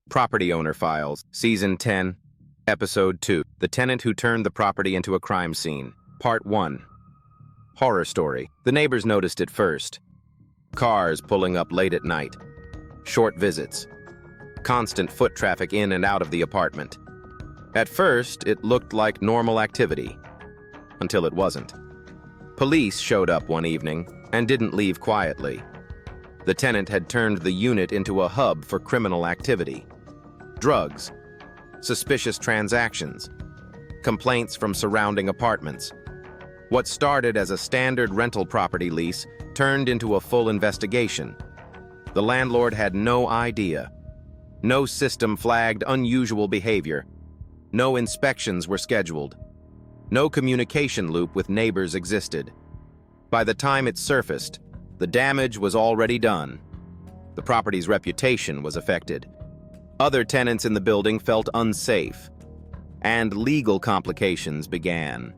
Property Owner Files, Season 10, Episode 2. The Tenant Who Turned the Property into a Crime Scene. Part 1. Horror Story. The neighbors noticed it first. Cars pulling up late at night. Short visits. Constant foot traffic in and out of the apartment. At first, it looked like normal activity. Until it wasn't. Police showed up one evening and didn't leave quietly. The tenant had turned the unit into a hub for criminal activity. Drugs, suspicious transactions, complaints from surrounding apartments. What started as a standard rental property lease turned into a full investigation. The landlord had no idea. No system flagged unusual behavior. No inspections were scheduled. No communication loop with neighbors existed. By the time it surfaced, the damage was already done. The property's reputation was affected. Other tenants in the building felt unsafe, and legal complications began.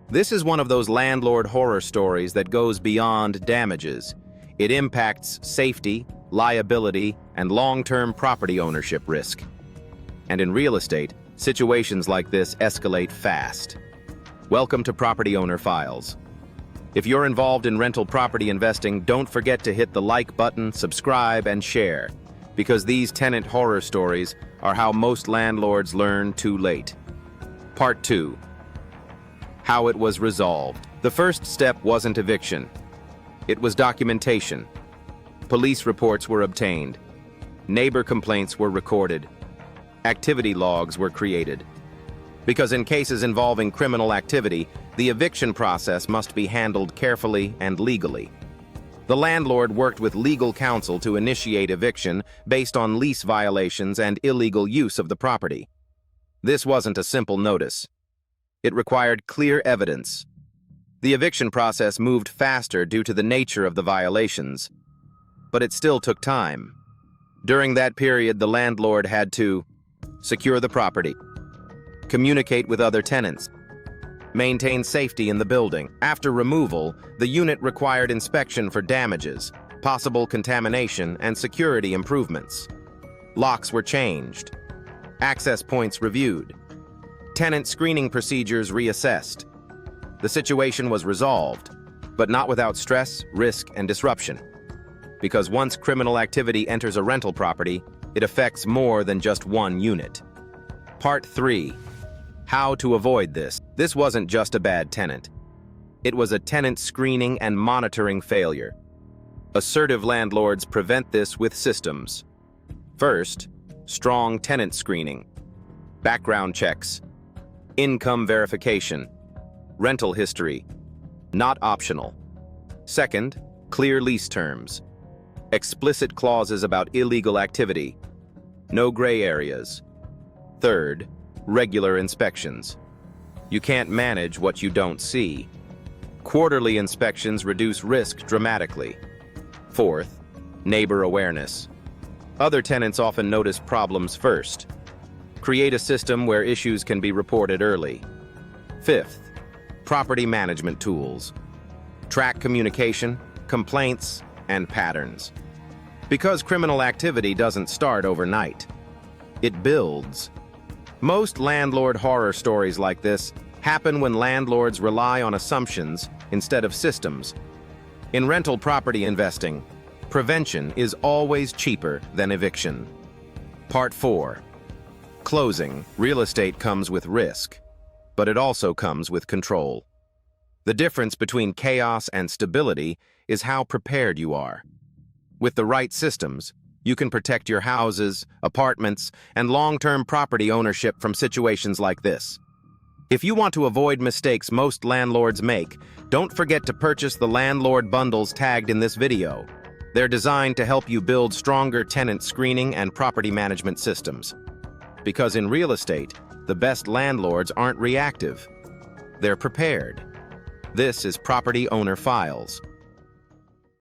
This is one of those landlord horror stories that goes beyond damages. It impacts safety, liability, and long-term property ownership risk. And in real estate, situations like this escalate fast. Welcome to Property Owner Files. If you're involved in rental property investing, don't forget to hit the like button, subscribe, and share, because these tenant horror stories are how most landlords learn too late. Part 2. How it was resolved. The first step wasn't eviction. It was documentation. Police reports were obtained. Neighbor complaints were recorded. Activity logs were created. Because in cases involving criminal activity, the eviction process must be handled carefully and legally. The landlord worked with legal counsel to initiate eviction based on lease violations and illegal use of the property. This wasn't a simple notice. It required clear evidence. The eviction process moved faster due to the nature of the violations, but it still took time. During that period, the landlord had to secure the property, communicate with other tenants, maintain safety in the building. After removal, the unit required inspection for damages, possible contamination, and security improvements. Locks were changed, access points reviewed, tenant screening procedures reassessed. The situation was resolved, but not without stress, risk, and disruption. Because once criminal activity enters a rental property, it affects more than just one unit. Part 3. How to avoid this. This wasn't just a bad tenant. It was a tenant screening and monitoring failure. Assertive landlords prevent this with systems. First, strong tenant screening, background checks, income verification, rental history, not optional. Second, clear lease terms, explicit clauses about illegal activity, no gray areas. Third, regular inspections. You can't manage what you don't see. Quarterly inspections reduce risk dramatically. Fourth, neighbor awareness. Other tenants often notice problems first. Create a system where issues can be reported early. Fifth, property management tools. Track communication, complaints, and patterns. Because criminal activity doesn't start overnight. It builds. Most landlord horror stories like this happen when landlords rely on assumptions instead of systems. In rental property investing, prevention is always cheaper than eviction. Part 4. Closing. Real estate comes with risk, but it also comes with control. The difference between chaos and stability is how prepared you are. With the right systems, you can protect your houses, apartments, and long-term property ownership from situations like this. If you want to avoid mistakes most landlords make, don't forget to purchase the landlord bundles tagged in this video. They're designed to help you build stronger tenant screening and property management systems. Because in real estate, the best landlords aren't reactive. They're prepared. This is Property Owner Files.